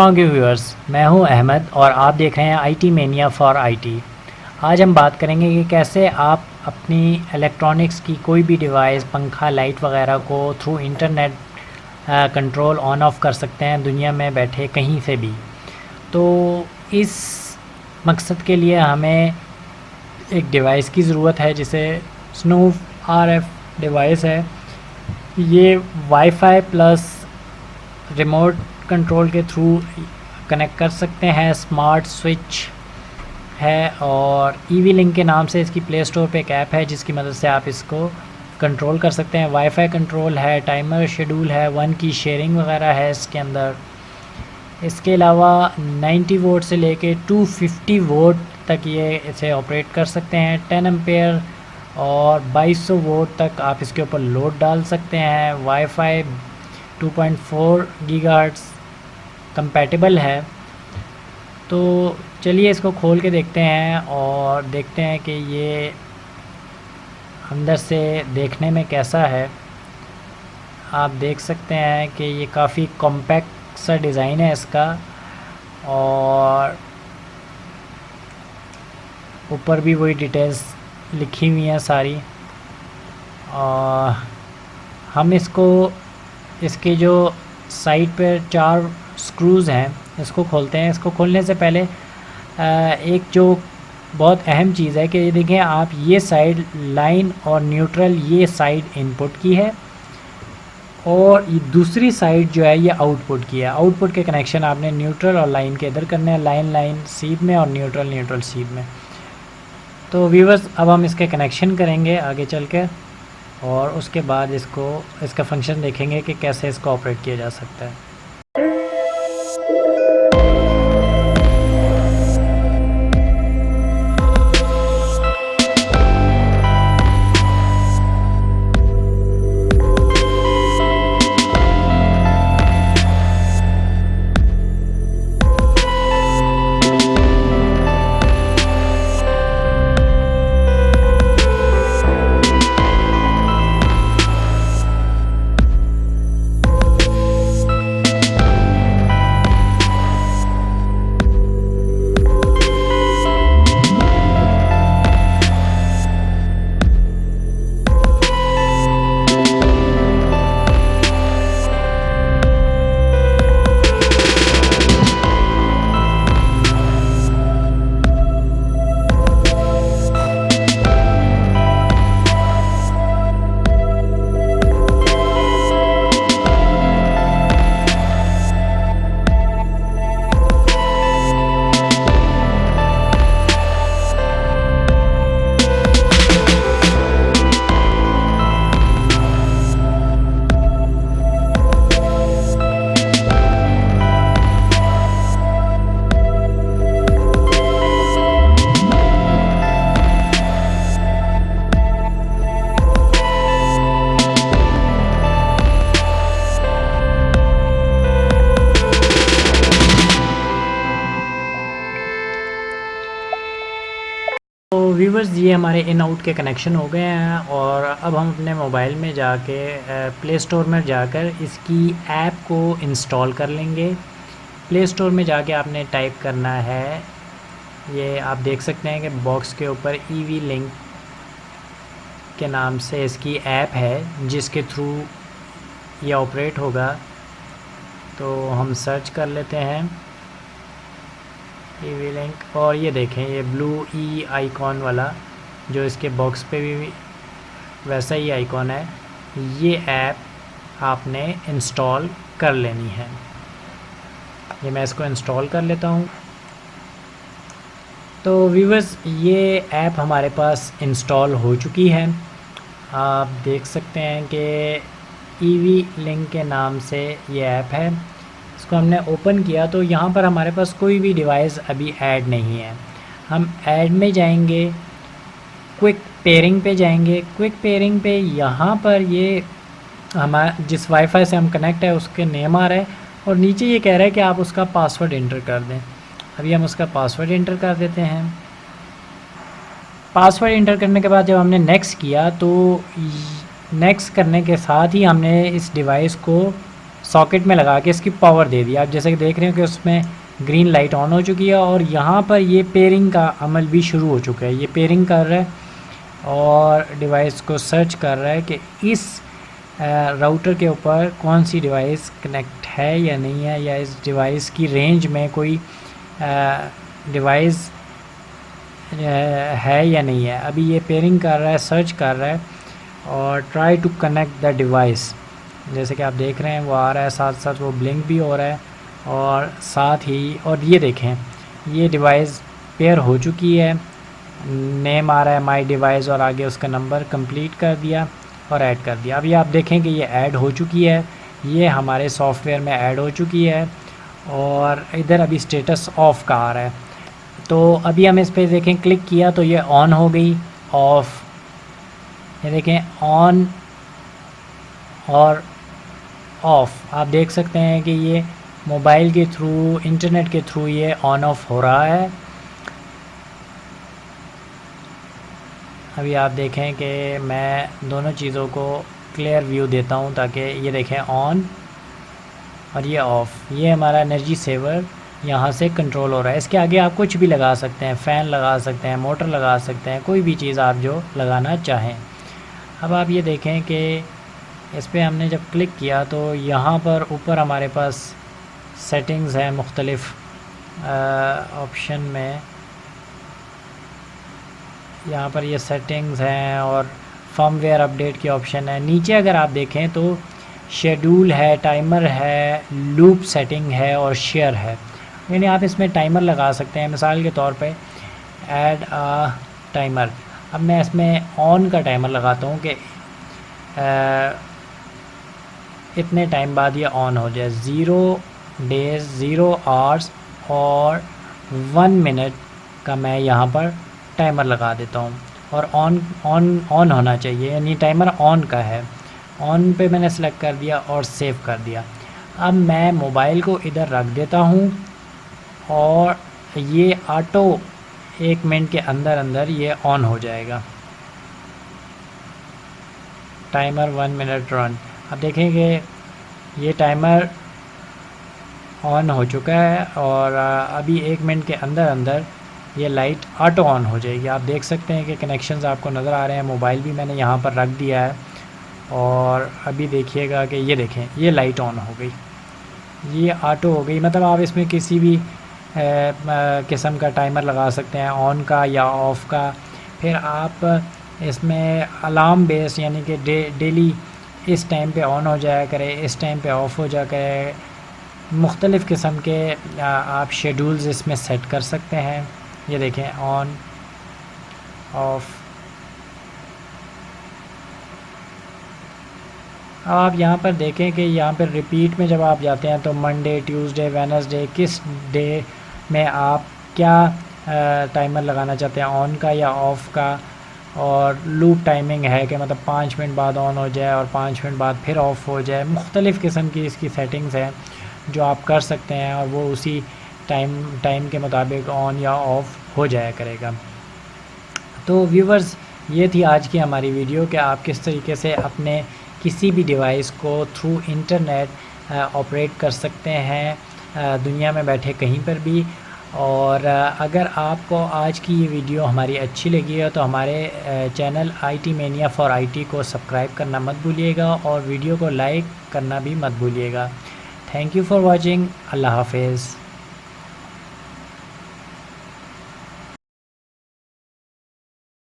अस्सलाम वालेकुम व्यूअर्स, मैं हूं अहमद और आप देख रहे हैं आईटी मेनिया फॉर आईटी। आज हम बात करेंगे कि कैसे आप अपनी इलेक्ट्रॉनिक्स की कोई भी डिवाइस, पंखा, लाइट वगैरह को through internet control on off कर सकते हैं दुनिया में बैठे कहीं से भी। तो इस मकसद के लिए हमें एक डिवाइस की ज़रूरत है जिसे स्नूफ आरएफ डिवाइस है। ये वाईफाई प्लस रिमोट कंट्रोल के थ्रू कनेक्ट कर सकते हैं। स्मार्ट स्विच है और ईवी लिंक के नाम से इसकी प्ले स्टोर पे एक ऐप है जिसकी मदद से आप इसको कंट्रोल कर सकते हैं। वाईफाई कंट्रोल है, टाइमर शेड्यूल है, 1 की शेयरिंग वगैरह है इसके अंदर। इसके अलावा 90 वोट से लेके 250 वोट तक ये इसे ऑपरेट कर सकते हैं। 10 एम्पेयर और 2200 वोट तक आप इसके ऊपर लोड डाल सकते हैं। वाईफाई 2.4 गीगाहर्ट्ज़ कंपैटिबल है। तो चलिए इसको खोल के देखते हैं और देखते हैं कि ये अंदर से देखने में कैसा है। आप देख सकते हैं कि ये काफ़ी कॉम्पैक्ट सा डिज़ाइन है इसका और ऊपर भी वही डिटेल्स लिखी हुई हैं सारी। और हम इसके जो साइड पर 4 स्क्रूज़ हैं इसको खोलते हैं। इसको खोलने से पहले एक जो बहुत अहम चीज़ है कि ये देखें आप, ये साइड लाइन और न्यूट्रल, ये साइड इनपुट की है और ये दूसरी साइड जो है ये आउटपुट की है। आउटपुट के कनेक्शन आपने न्यूट्रल और लाइन के इधर करने हैं, लाइन सीध में और न्यूट्रल सीध में। तो व्यूअर्स, अब हम इसके कनेक्शन करेंगे आगे चल के और उसके बाद इसका फंक्शन देखेंगे कि कैसे इसको ऑपरेट किया जा सकता है। तो व्यूवर्स, ये हमारे इन आउट के कनेक्शन हो गए हैं और अब हम अपने मोबाइल में जाके प्ले स्टोर में जाकर इसकी ऐप को इंस्टॉल कर लेंगे। प्ले स्टोर में जाके आपने टाइप करना है, ये आप देख सकते हैं कि बॉक्स के ऊपर ईवी लिंक के नाम से इसकी ऐप है जिसके थ्रू ये ऑपरेट होगा। तो हम सर्च कर लेते हैं ईवी लिंक और ये देखें, ये ब्लू ई आइकॉन वाला जो इसके बॉक्स पे भी वैसा ही आइकॉन है, ये ऐप आपने इंस्टॉल कर लेनी है। ये मैं इसको इंस्टॉल कर लेता हूँ। तो व्यूअर्स, ये ऐप हमारे पास इंस्टॉल हो चुकी है। आप देख सकते हैं कि ईवी लिंक के नाम से ये ऐप है। इसको हमने ओपन किया तो यहाँ पर हमारे पास कोई भी डिवाइस अभी ऐड नहीं है। हम ऐड में जाएंगे, क्विक पेयरिंग पे जाएंगे। क्विक पेयरिंग पे यहाँ पर ये हमारा जिस वाईफाई से हम कनेक्ट है उसके नेम आ रहा है और नीचे ये कह रहा है कि आप उसका पासवर्ड इंटर कर दें। अभी हम उसका पासवर्ड इंटर कर देते हैं। पासवर्ड इंटर करने के बाद जब हमने नेक्स्ट किया तो नेक्स्ट करने के साथ ही हमने इस डिवाइस को सॉकेट में लगा के इसकी पावर दे दिया। आप जैसे कि देख रहे हो कि उसमें ग्रीन लाइट ऑन हो चुकी है और यहाँ पर ये पेयरिंग का अमल भी शुरू हो चुका है। ये पेयरिंग कर रहा है और डिवाइस को सर्च कर रहा है कि इस राउटर के ऊपर कौन सी डिवाइस कनेक्ट है या नहीं है, या इस डिवाइस की रेंज में कोई डिवाइस है या नहीं है। अभी ये पेयरिंग कर रहा है, सर्च कर रहा है और try to connect the device. जैसे कि आप देख रहे हैं वो आ रहा है, साथ साथ वो ब्लिंक भी हो रहा है और साथ ही, और ये देखें ये डिवाइस पेयर हो चुकी है। नेम आ रहा है माय डिवाइस और आगे उसका नंबर कंप्लीट कर दिया और ऐड कर दिया। अभी आप देखें कि ये ऐड हो चुकी है, ये हमारे सॉफ्टवेयर में ऐड हो चुकी है और इधर अभी स्टेटस ऑफ का आ रहा है। तो अभी हम इस पर देखें, क्लिक किया तो ये ऑन हो गई, ऑफ, ये देखें ऑन और ऑफ़। आप देख सकते हैं कि ये मोबाइल के थ्रू, इंटरनेट के थ्रू ये ऑन ऑफ हो रहा है। अभी आप देखें कि मैं दोनों चीज़ों को क्लियर व्यू देता हूं ताकि ये देखें ऑन और ये ऑफ़। ये हमारा एनर्जी सेवर यहाँ से कंट्रोल हो रहा है। इसके आगे आप कुछ भी लगा सकते हैं, फ़ैन लगा सकते हैं, मोटर लगा सकते हैं, कोई भी चीज़ आप जो लगाना चाहें। अब आप ये देखें कि इस पर हमने जब क्लिक किया तो यहाँ पर ऊपर हमारे पास सेटिंग्स हैं मुख्तलिफ़ ऑप्शन में। यहाँ पर ये सेटिंग्स हैं और फर्मवेयर अपडेट की ऑप्शन है। नीचे अगर आप देखें तो शेड्यूल है, टाइमर है, लूप सेटिंग है और शेयर है। यानी आप इसमें टाइमर लगा सकते हैं। मिसाल के तौर पे ऐड अ टाइमर। अब मैं इसमें ऑन का टाइमर लगाता हूँ कि इतने टाइम बाद ये ऑन हो जाए। 0 डेज़ 0 आवर्स और 1 मिनट का मैं यहाँ पर टाइमर लगा देता हूँ और ऑन होना चाहिए, यानी टाइमर ऑन का है। ऑन पे मैंने सेलेक्ट कर दिया और सेव कर दिया। अब मैं मोबाइल को इधर रख देता हूँ और ये ऑटो 1 मिनट के अंदर अंदर ये ऑन हो जाएगा। Timer 1 minute run. अब देखें कि ये टाइमर ऑन हो चुका है और अभी 1 मिनट के अंदर अंदर ये लाइट ऑटो ऑन हो जाएगी। आप देख सकते हैं कि कनेक्शंस आपको नज़र आ रहे हैं। मोबाइल भी मैंने यहाँ पर रख दिया है और अभी देखिएगा कि ये देखें ये लाइट ऑन हो गई, ये ऑटो हो गई। मतलब आप इसमें किसी भी किस्म का टाइमर लगा सकते हैं, ऑन का या ऑफ़ का। फिर आप इसमें अलार्म बेस, यानी कि डेली इस टाइम पे ऑन हो जाया करे, इस टाइम पे ऑफ़ हो जाया करे। मुख्तलिफ़ किस्म के आप शेड्यूल्स इसमें सेट कर सकते हैं। ये देखें ऑन ऑफ। अब आप यहाँ पर देखें कि यहाँ पर रिपीट में जब आप जाते हैं तो मंडे, ट्यूसडे, वेडनेसडे, किस डे में आप क्या टाइमर लगाना चाहते हैं, ऑन का या ऑफ़ का। और लूप टाइमिंग है कि मतलब 5 मिनट बाद ऑन हो जाए और 5 मिनट बाद फिर ऑफ़ हो जाए। मुख्तलिफ़ किस्म की इसकी सेटिंग्स हैं जो आप कर सकते हैं और वो उसी टाइम के मुताबिक ऑन या ऑफ़ हो जाया करेगा। तो व्यूवर्स, ये थी आज की हमारी वीडियो कि आप किस तरीके से अपने किसी भी डिवाइस को थ्रू इंटरनेट ऑपरेट कर सकते हैं दुनिया में बैठे कहीं पर भी। और अगर आपको आज की ये वीडियो हमारी अच्छी लगी है तो हमारे channel IT Mania for IT को सब्सक्राइब करना मत भूलिएगा और वीडियो को लाइक करना भी मत भूलिएगा। Thank you for watching. अल्लाह हाफिज़।